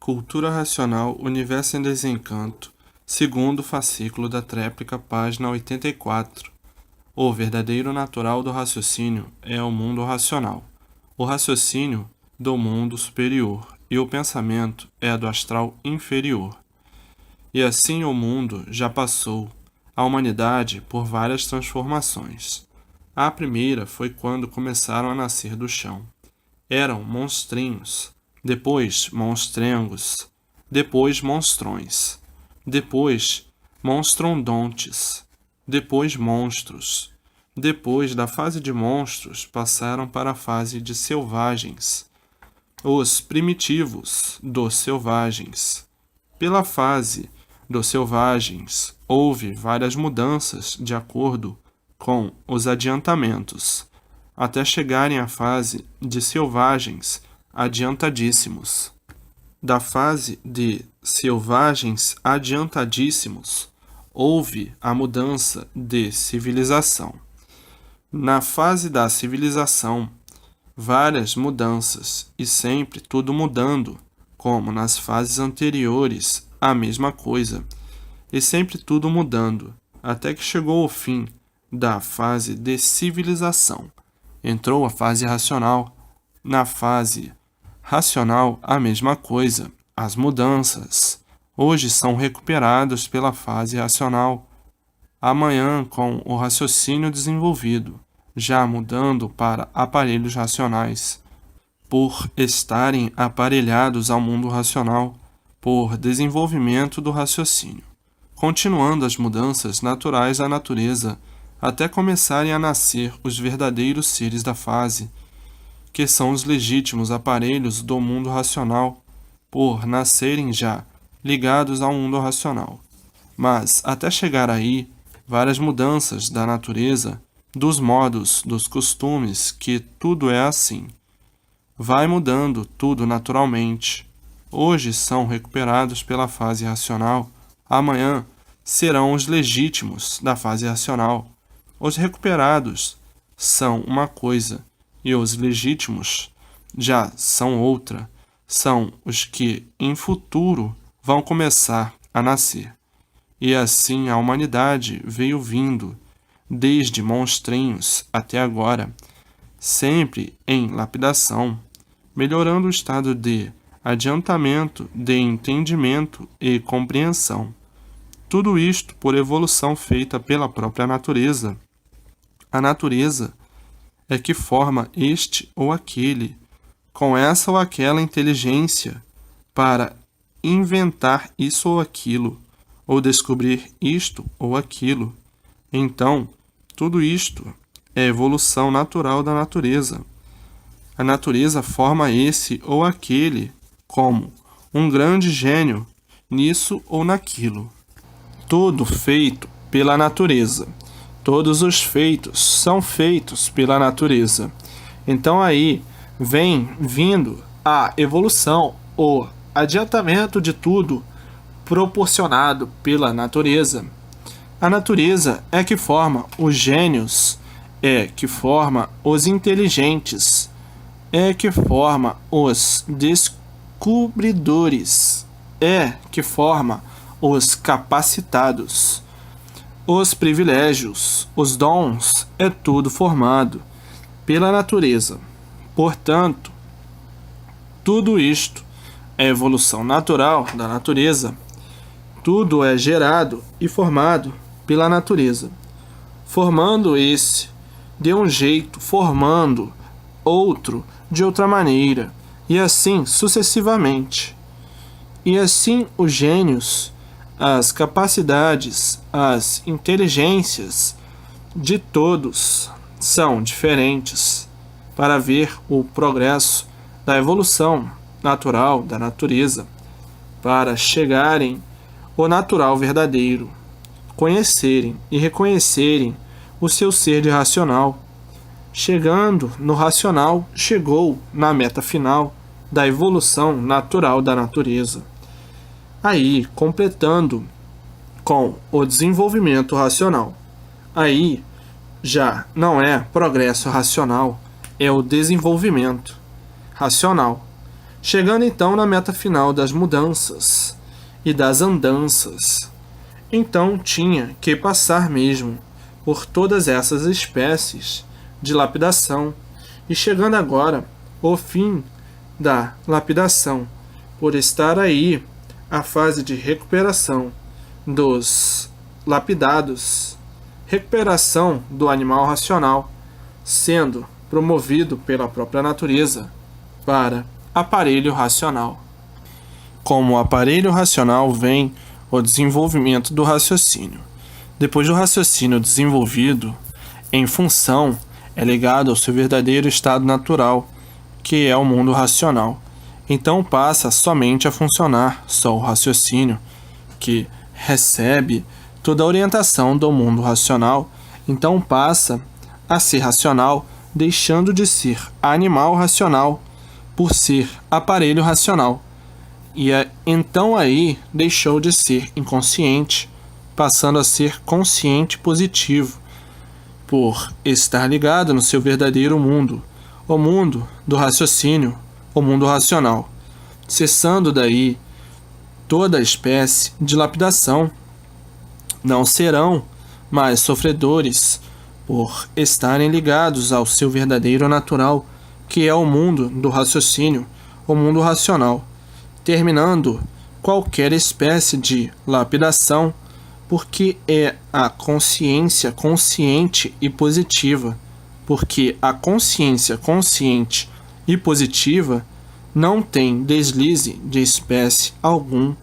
Cultura Racional, Universo em Desencanto, segundo fascículo da tréplica, página 84. O verdadeiro natural do raciocínio é o mundo racional. O raciocínio do mundo superior e o pensamento é do astral inferior. E assim o mundo já passou, a humanidade, por várias transformações. A primeira foi quando começaram a nascer do chão. Eram monstrinhos, depois monstrengos, depois monstrões, depois monstrondontes, depois monstros. Depois da fase de monstros, passaram para a fase de selvagens, os primitivos dos selvagens. Pela fase dos selvagens, houve várias mudanças de acordo com os adiantamentos, até chegarem à fase de selvagens adiantadíssimos. Da fase de selvagens adiantadíssimos, houve a mudança de civilização. Na fase da civilização, várias mudanças e sempre tudo mudando, como nas fases anteriores, a mesma coisa, e sempre tudo mudando, até que chegou o fim da fase de civilização. Entrou a fase racional. Na fase racional, a mesma coisa. As mudanças hoje são recuperadas pela fase racional. Amanhã, com o raciocínio desenvolvido, já mudando para aparelhos racionais, por estarem aparelhados ao mundo racional, por desenvolvimento do raciocínio, continuando as mudanças naturais da natureza, até começarem a nascer os verdadeiros seres da fase, que são os legítimos aparelhos do mundo racional, por nascerem já ligados ao mundo racional. Mas, até chegar aí, várias mudanças da natureza, dos modos, dos costumes, que tudo é assim. Vai mudando tudo naturalmente. Hoje são recuperados pela fase racional, amanhã serão os legítimos da fase racional. Os recuperados são uma coisa e os legítimos já são outra. São os que em futuro vão começar a nascer. E assim a humanidade veio vindo, desde monstrinhos até agora, sempre em lapidação, melhorando o estado de adiantamento, de entendimento e compreensão. Tudo isto por evolução feita pela própria natureza. A natureza é que forma este ou aquele, com essa ou aquela inteligência, para inventar isso ou aquilo, ou descobrir isto ou aquilo. Então, tudo isto é evolução natural da natureza. A natureza forma esse ou aquele como um grande gênio nisso ou naquilo. Tudo feito pela natureza. Todos os feitos são feitos pela natureza. Então aí vem vindo a evolução, o adiantamento de tudo proporcionado pela natureza. A natureza é que forma os gênios, é que forma os inteligentes, é que forma os descobridores, é que forma os capacitados. Os privilégios, os dons, é tudo formado pela natureza. Portanto, tudo isto é evolução natural da natureza. Tudo é gerado e formado pela natureza. Formando esse de um jeito, formando outro de outra maneira, e assim sucessivamente. E assim os gênios, as capacidades, as inteligências de todos são diferentes para ver o progresso da evolução natural da natureza, para chegarem ao natural verdadeiro, conhecerem e reconhecerem o seu ser de racional. Chegando no racional, chegou na meta final da evolução natural da natureza. Aí, completando com o desenvolvimento racional. Aí, já não é progresso racional, é o desenvolvimento racional. chegando então na meta final das mudanças e das andanças. Então tinha que passar mesmo por todas essas espécies de lapidação, e chegando agora o fim da lapidação, por estar aí a fase de recuperação dos lapidados, recuperação do animal racional, sendo promovido pela própria natureza para aparelho racional. Como aparelho racional vem o desenvolvimento do raciocínio. Depois do raciocínio desenvolvido, em função, é ligado ao seu verdadeiro estado natural, que é o mundo racional. Então passa somente a funcionar só o raciocínio, que recebe toda a orientação do mundo racional. Então passa a ser racional, deixando de ser animal racional por ser aparelho racional. E então aí deixou de ser inconsciente, passando a ser consciente positivo, por estar ligado no seu verdadeiro mundo, o mundo do raciocínio, o mundo racional. Cessando daí toda espécie de lapidação, não serão mais sofredores por estarem ligados ao seu verdadeiro natural, que é o mundo do raciocínio, o mundo racional, terminando qualquer espécie de lapidação, porque é a consciência consciente e positiva, porque a consciência consciente e positiva não tem deslize de espécie algum.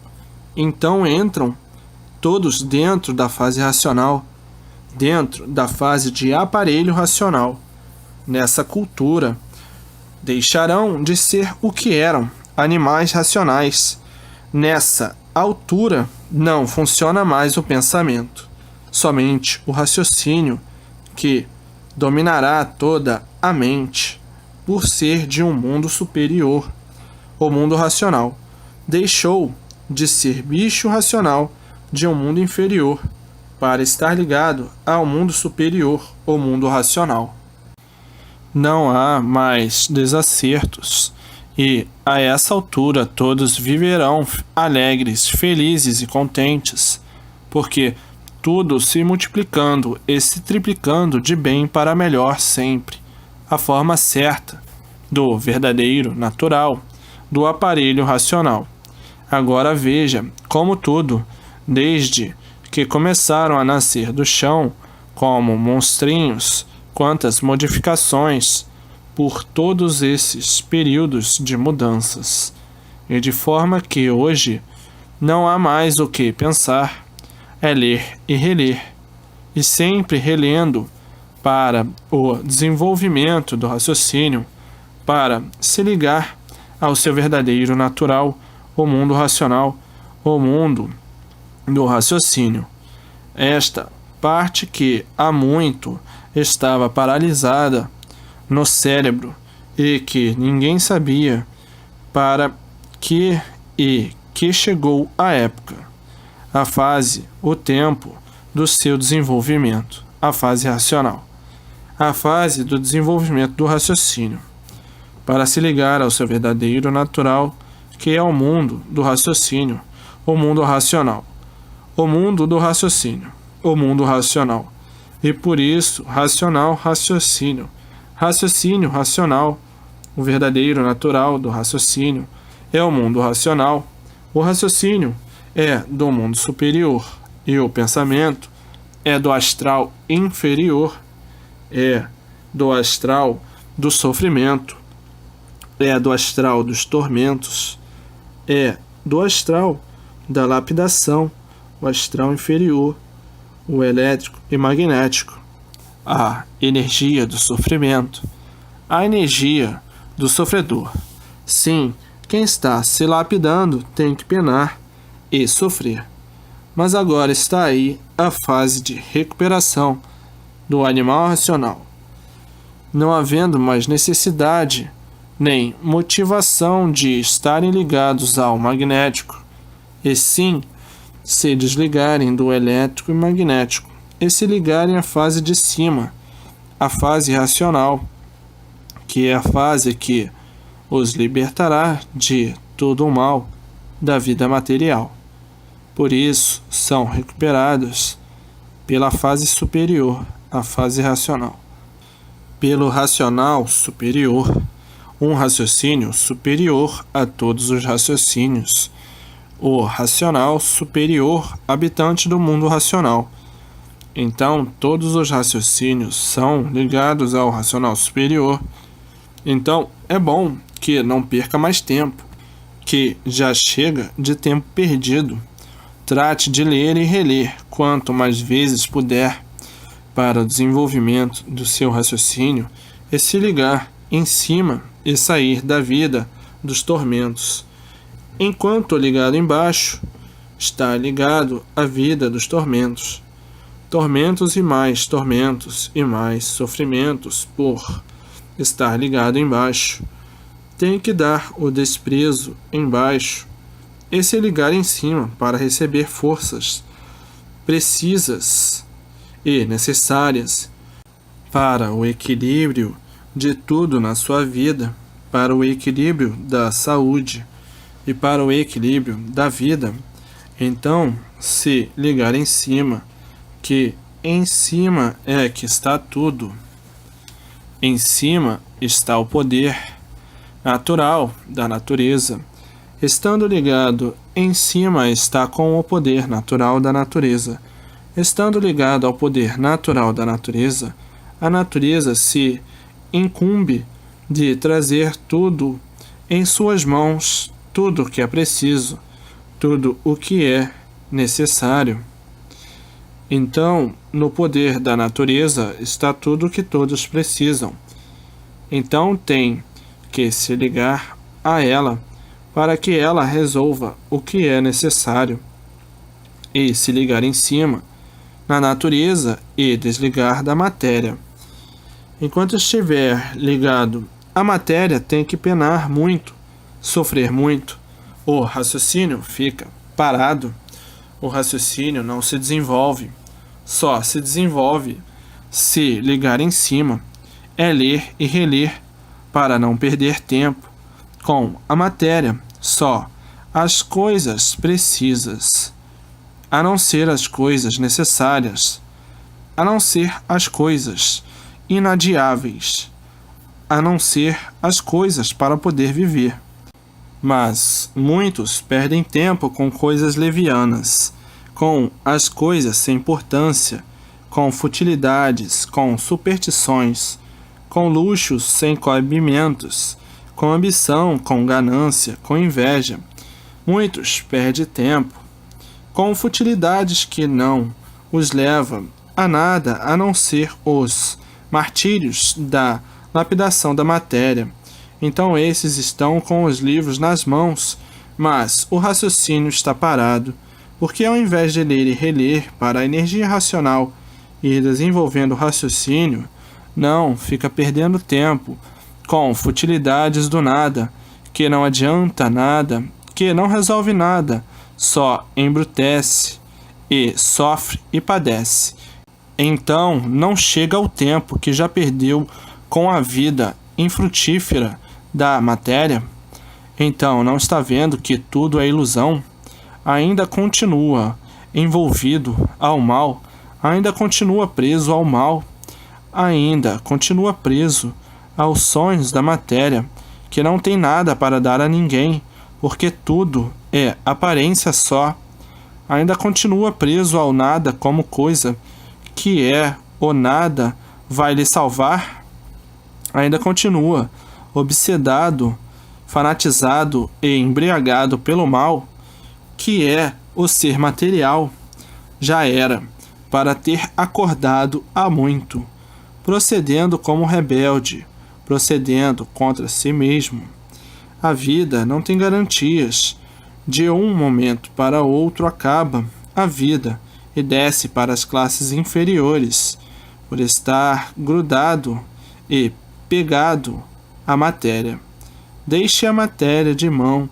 Então entram todos dentro da fase racional, dentro da fase de aparelho racional. Nessa cultura, deixarão de ser o que eram, animais racionais. Nessa altura, não funciona mais o pensamento, somente o raciocínio, que dominará toda a mente, por ser de um mundo superior. O mundo racional deixou de ser bicho racional de um mundo inferior, para estar ligado ao mundo superior, o mundo racional. Não há mais desacertos, e a essa altura todos viverão alegres, felizes e contentes, porque tudo se multiplicando e se triplicando de bem para melhor sempre, a forma certa do verdadeiro natural, do aparelho racional. Agora veja como tudo, desde que começaram a nascer do chão, como monstrinhos, quantas modificações por todos esses períodos de mudanças, e de forma que hoje não há mais o que pensar, é ler e reler, e sempre relendo para o desenvolvimento do raciocínio, para se ligar ao seu verdadeiro natural, o mundo racional, o mundo do raciocínio. Esta parte que há muito estava paralisada no cérebro e que ninguém sabia para que chegou a época, a fase, o tempo do seu desenvolvimento, a fase racional, a fase do desenvolvimento do raciocínio, para se ligar ao seu verdadeiro natural, que é o mundo do raciocínio, o mundo racional, o mundo do raciocínio, o mundo racional. E por isso, racional, raciocínio, raciocínio racional, o verdadeiro natural do raciocínio é o mundo racional. O raciocínio é do mundo superior e o pensamento é do astral inferior, é do astral do sofrimento, é do astral dos tormentos, é do astral da lapidação, o astral inferior, o elétrico e magnético, a energia do sofrimento, a energia do sofredor. Sim, quem está se lapidando tem que penar e sofrer. Mas agora está aí a fase de recuperação do animal racional, não havendo mais necessidade nem motivação de estarem ligados ao magnético, e sim se desligarem do elétrico e magnético e se ligarem à fase de cima, a fase racional, que é a fase que os libertará de todo o mal da vida material. Por isso, são recuperados pela fase superior, a fase racional. Pelo racional superior, um raciocínio superior a todos os raciocínios. O racional superior, habitante do mundo racional. Então, todos os raciocínios são ligados ao racional superior. Então, é bom que não perca mais tempo, que já chega de tempo perdido. Trate de ler e reler quanto mais vezes puder para o desenvolvimento do seu raciocínio e se ligar em cima e sair da vida dos tormentos. Enquanto ligado embaixo, está ligado à vida dos tormentos. Tormentos e mais sofrimentos por estar ligado embaixo. Tem que dar o desprezo embaixo e se ligar em cima para receber forças precisas e necessárias para o equilíbrio de tudo na sua vida, para o equilíbrio da saúde e para o equilíbrio da vida. Então, se ligar em cima, que em cima é que está tudo. Em cima está o poder natural da natureza. Estando ligado em cima está com o poder natural da natureza. Estando ligado ao poder natural da natureza, a natureza se incumbe de trazer tudo em suas mãos, tudo o que é preciso, tudo o que é necessário. Então, no poder da natureza está tudo o que todos precisam. Então tem que se ligar a ela para que ela resolva o que é necessário e se ligar em cima na natureza e desligar da matéria. Enquanto estiver ligado à matéria, tem que penar muito, sofrer muito. O raciocínio fica parado. O raciocínio não se desenvolve. Só se desenvolve se ligar em cima. É ler e reler para não perder tempo com a matéria. Só as coisas precisas, a não ser as coisas necessárias, a não ser as coisas inadiáveis, a não ser as coisas para poder viver. Mas muitos perdem tempo com coisas levianas, com as coisas sem importância, com futilidades, com superstições, com luxos sem coibimentos, com ambição, com ganância, com inveja. Muitos perdem tempo com futilidades que não os levam a nada a não ser os martírios da lapidação da matéria. Então esses estão com os livros nas mãos, mas o raciocínio está parado, porque ao invés de ler e reler para a energia racional ir desenvolvendo o raciocínio, não fica perdendo tempo com futilidades do nada, que não adianta nada, que não resolve nada, só embrutece e sofre e padece. Então não chega ao tempo que já perdeu com a vida infrutífera da matéria. Então não está vendo que tudo é ilusão? Ainda continua envolvido ao mal, ainda continua preso ao mal, ainda continua preso aos sonhos da matéria, que não tem nada para dar a ninguém, porque tudo é aparência só. Ainda continua preso ao nada como coisa, que é o nada vai lhe salvar. Ainda continua obsedado, fanatizado e embriagado pelo mal, que é o ser material. Já era para ter acordado há muito, procedendo como rebelde, procedendo contra si mesmo. A vida não tem garantias. De um momento para outro acaba a vida e desce para as classes inferiores, por estar grudado e pegado à matéria. Deixe a matéria de mão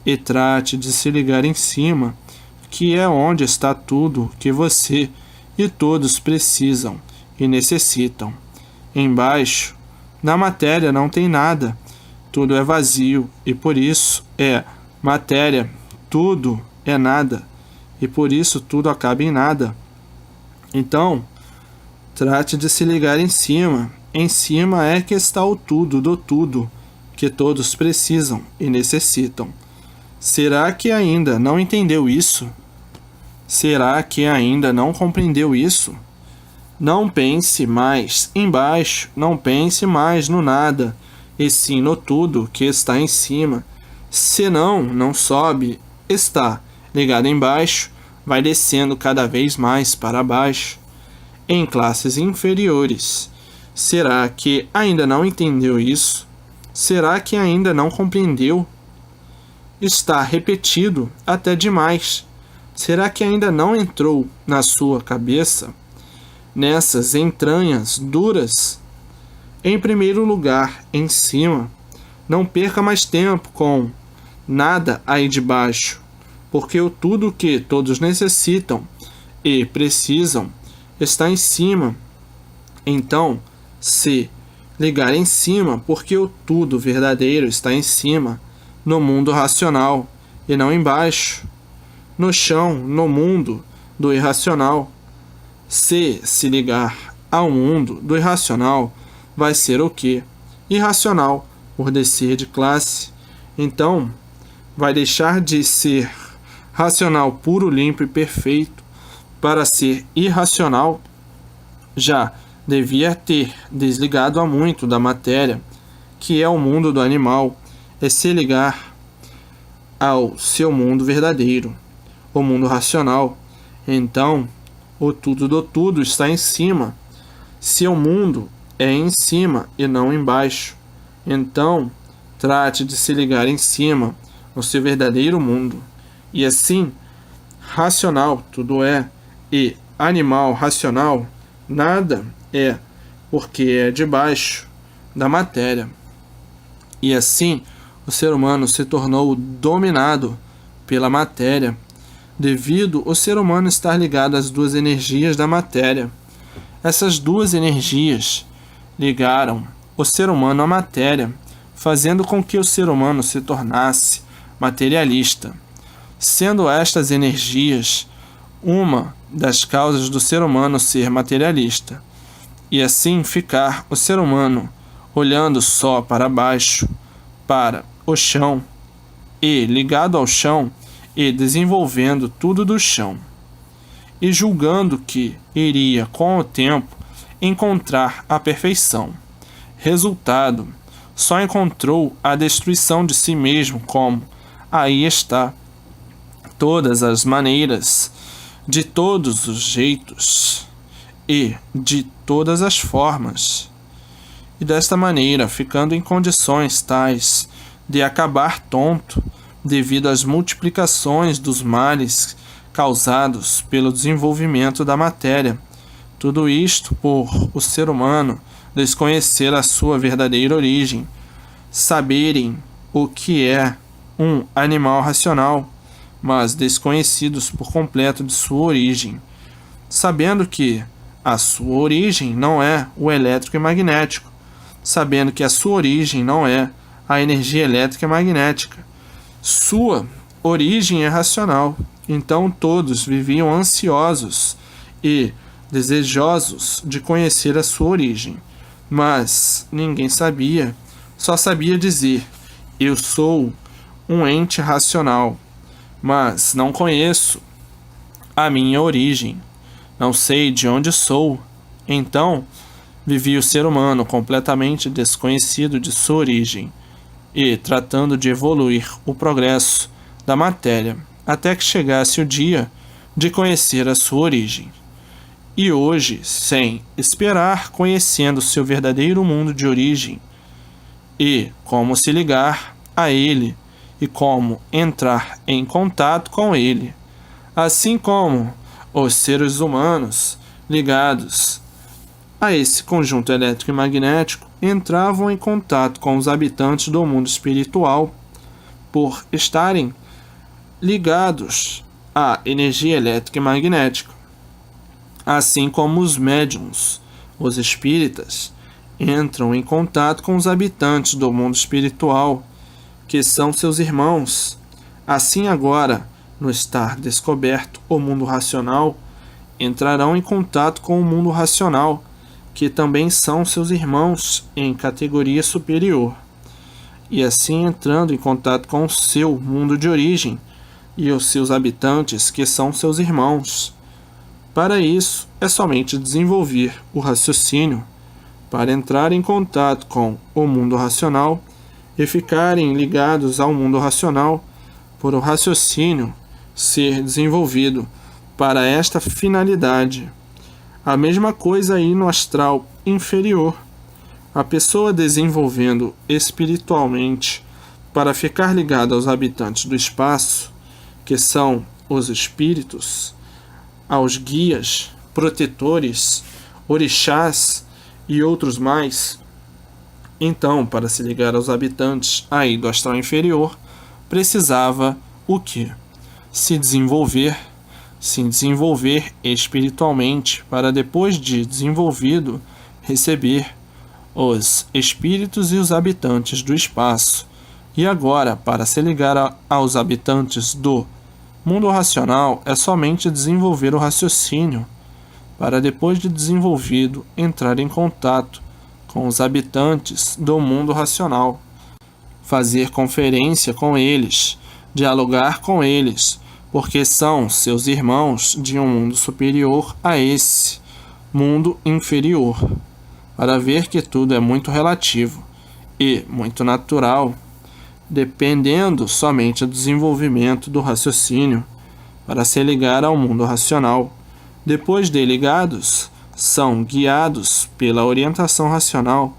e trate de se ligar em cima, que é onde está tudo que você e todos precisam e necessitam. Embaixo, na matéria não tem nada, tudo é vazio e por isso é matéria, tudo é nada e por isso tudo acaba em nada. Então, trate de se ligar em cima. Em cima é que está o tudo do tudo que todos precisam e necessitam. Será que ainda não entendeu isso? Será que ainda não compreendeu isso? Não pense mais embaixo, não pense mais no nada, e sim no tudo que está em cima. Senão, não sobe, está ligado embaixo, vai descendo cada vez mais para baixo, em classes inferiores. Será que ainda não entendeu isso? Será que ainda não compreendeu? Está repetido até demais. Será que ainda não entrou na sua cabeça? Nessas entranhas duras? Em primeiro lugar, em cima, não perca mais tempo com nada aí de baixo, porque o tudo que todos necessitam e precisam está em cima. Então, se ligar em cima, porque o tudo verdadeiro está em cima, no mundo racional, e não embaixo, no chão, no mundo do irracional. Se ligar ao mundo do irracional, vai ser o quê? Irracional, por descer de classe. Então, vai deixar de ser racional puro, limpo e perfeito para ser irracional. Já devia ter desligado há muito da matéria, que é o mundo do animal, é se ligar ao seu mundo verdadeiro, o mundo racional. Então, o tudo do tudo está em cima. Seu mundo é em cima e não embaixo. Então, trate de se ligar em cima, no seu verdadeiro mundo. E assim, racional tudo é, e animal racional nada é, porque é debaixo da matéria. E assim, o ser humano se tornou dominado pela matéria, devido ao ser humano estar ligado às duas energias da matéria. Essas duas energias ligaram o ser humano à matéria, fazendo com que o ser humano se tornasse materialista, sendo estas energias uma das causas do ser humano ser materialista, e assim ficar o ser humano olhando só para baixo, para o chão, e ligado ao chão, e desenvolvendo tudo do chão, e julgando que iria, com o tempo, encontrar a perfeição. Resultado, só encontrou a destruição de si mesmo, como aí está, todas as maneiras, de todos os jeitos e de todas as formas, e desta maneira ficando em condições tais de acabar tonto, devido às multiplicações dos males causados pelo desenvolvimento da matéria. Tudo isto por o ser humano desconhecer a sua verdadeira origem, saberem o que é um animal racional, mas desconhecidos por completo de sua origem, sabendo que a sua origem não é o elétrico e magnético, sabendo que a sua origem não é a energia elétrica e magnética. Sua origem é racional. Então todos viviam ansiosos e desejosos de conhecer a sua origem, mas ninguém sabia, só sabia dizer: eu sou um ente racional, mas não conheço a minha origem, não sei de onde sou. Então vivia o ser humano completamente desconhecido de sua origem e tratando de evoluir o progresso da matéria até que chegasse o dia de conhecer a sua origem. E hoje, sem esperar, conhecendo seu verdadeiro mundo de origem e como se ligar a ele e como entrar em contato com ele, assim como os seres humanos ligados a esse conjunto elétrico e magnético entravam em contato com os habitantes do mundo espiritual por estarem ligados à energia elétrica e magnética, assim como os médiuns, os espíritas, entram em contato com os habitantes do mundo espiritual, que são seus irmãos. Assim agora, no estar descoberto o mundo racional, entrarão em contato com o mundo racional, que também são seus irmãos em categoria superior. E assim entrando em contato com o seu mundo de origem e os seus habitantes, que são seus irmãos. Para isso, é somente desenvolver o raciocínio para entrar em contato com o mundo racional e ficarem ligados ao mundo racional por o raciocínio ser desenvolvido para esta finalidade. A mesma coisa aí no astral inferior. A pessoa desenvolvendo espiritualmente para ficar ligada aos habitantes do espaço, que são os espíritos, aos guias, protetores, orixás e outros mais. Então, para se ligar aos habitantes aí do astral inferior, precisava o quê? Se desenvolver espiritualmente para depois de desenvolvido receber os espíritos e os habitantes do espaço. E agora, para se ligar aos habitantes do mundo racional, é somente desenvolver o raciocínio para depois de desenvolvido entrar em contato com os habitantes do mundo racional, fazer conferência com eles, dialogar com eles, porque são seus irmãos de um mundo superior a esse mundo inferior, para ver que tudo é muito relativo e muito natural, dependendo somente do desenvolvimento do raciocínio para se ligar ao mundo racional. Depois de ligados, são guiados pela orientação racional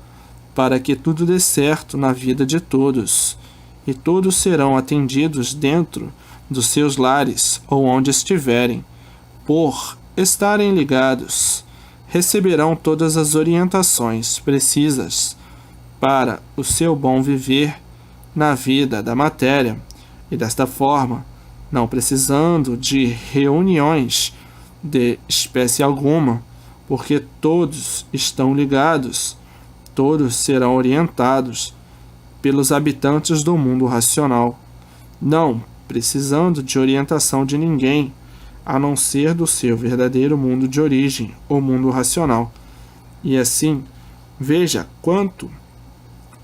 para que tudo dê certo na vida de todos, e todos serão atendidos dentro dos seus lares ou onde estiverem. Por estarem ligados, receberão todas as orientações precisas para o seu bom viver na vida da matéria, e desta forma, não precisando de reuniões de espécie alguma, porque todos estão ligados, todos serão orientados pelos habitantes do mundo racional, não precisando de orientação de ninguém, a não ser do seu verdadeiro mundo de origem, o mundo racional. E assim, veja quanto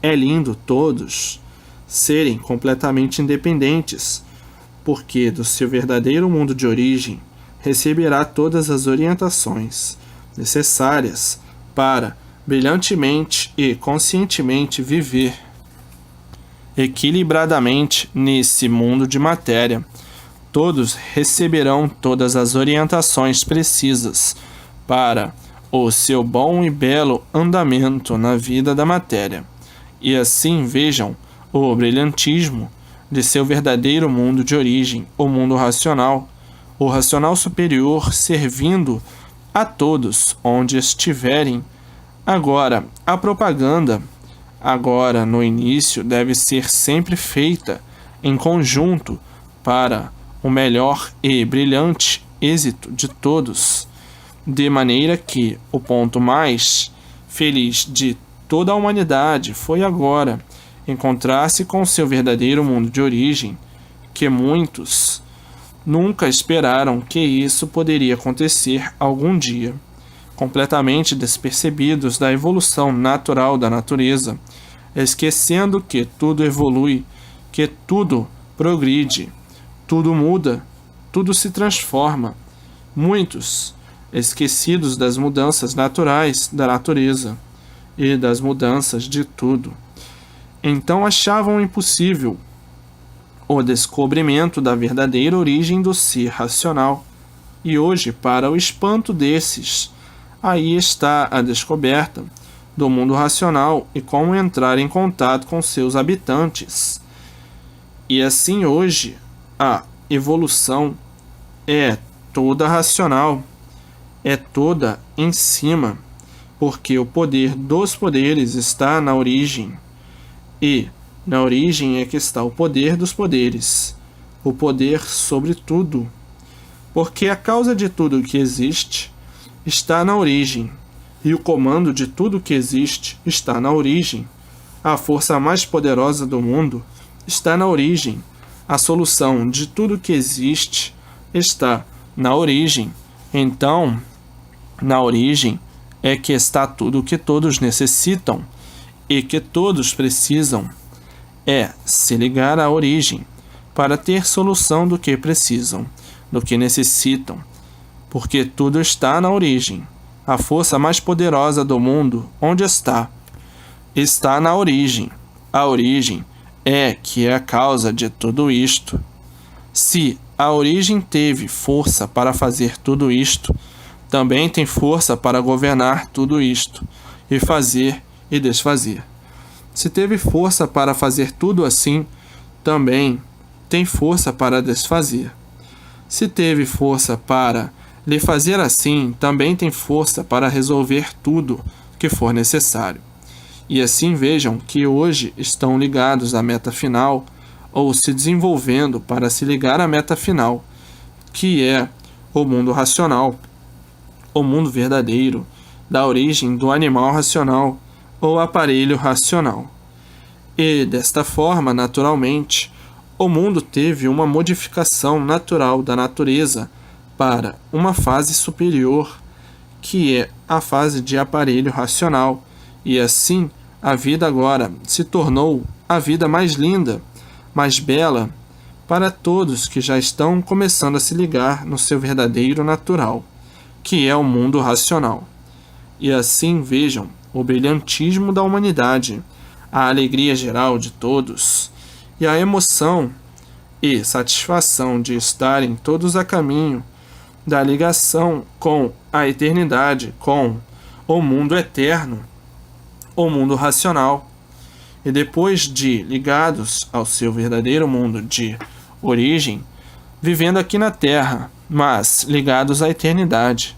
é lindo todos serem completamente independentes, porque do seu verdadeiro mundo de origem receberá todas as orientações necessárias para brilhantemente e conscientemente viver equilibradamente nesse mundo de matéria. Todos receberão todas as orientações precisas para o seu bom e belo andamento na vida da matéria. E assim vejam o brilhantismo de seu verdadeiro mundo de origem, o mundo racional, o racional superior servindo a todos onde estiverem. Agora, a propaganda, agora no início, deve ser sempre feita em conjunto para o melhor e brilhante êxito de todos, de maneira que o ponto mais feliz de toda a humanidade foi agora encontrar-se com seu verdadeiro mundo de origem, que muitos nunca esperaram que isso poderia acontecer algum dia, completamente despercebidos da evolução natural da natureza, esquecendo que tudo evolui, que tudo progride, tudo muda, tudo se transforma. Muitos, esquecidos das mudanças naturais da natureza e das mudanças de tudo, então achavam impossível o descobrimento da verdadeira origem do ser racional. E hoje, para o espanto desses, aí está a descoberta do mundo racional e como entrar em contato com seus habitantes. E assim hoje, a evolução é toda racional, é toda em cima, porque o poder dos poderes está na origem, e na origem é que está o poder dos poderes, o poder sobre tudo, porque a causa de tudo que existe está na origem, E o comando de tudo que existe está na origem. A força mais poderosa do mundo está na origem. A solução de tudo que existe está na origem. Então, na origem é que está tudo o que todos necessitam e que todos precisam. É se ligar à origem para ter solução do que precisam, do que necessitam, porque tudo está na origem. A força mais poderosa do mundo, onde está? Está na origem. A origem é que é a causa de tudo isto. Se a origem teve força para fazer tudo isto, também tem força para governar tudo isto, e fazer e desfazer. Se teve força para fazer tudo assim, também tem força para desfazer. Se teve força para lhe fazer assim, também tem força para resolver tudo que for necessário. E assim vejam que hoje estão ligados à meta final, ou se desenvolvendo para se ligar à meta final, que é o mundo racional, o mundo verdadeiro, da origem do animal racional ou aparelho racional. E, desta forma, naturalmente, o mundo teve uma modificação natural da natureza para uma fase superior, que é a fase de aparelho racional, e assim a vida agora se tornou a vida mais linda, mais bela, para todos que já estão começando a se ligar no seu verdadeiro natural, que é o mundo racional. E assim vejam o brilhantismo da humanidade, a alegria geral de todos, e a emoção e satisfação de estarem todos a caminho da ligação com a eternidade, com o mundo eterno, o mundo racional. E depois de ligados ao seu verdadeiro mundo de origem, vivendo aqui na Terra, mas ligados à eternidade,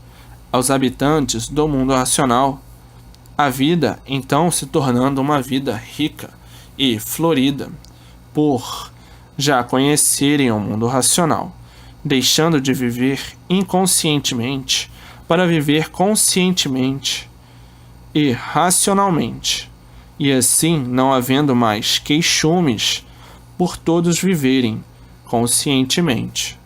aos habitantes do mundo racional, a vida então se tornando uma vida rica e florida, por já conhecerem o mundo racional, deixando de viver inconscientemente para viver conscientemente e racionalmente, e assim não havendo mais queixumes por todos viverem conscientemente.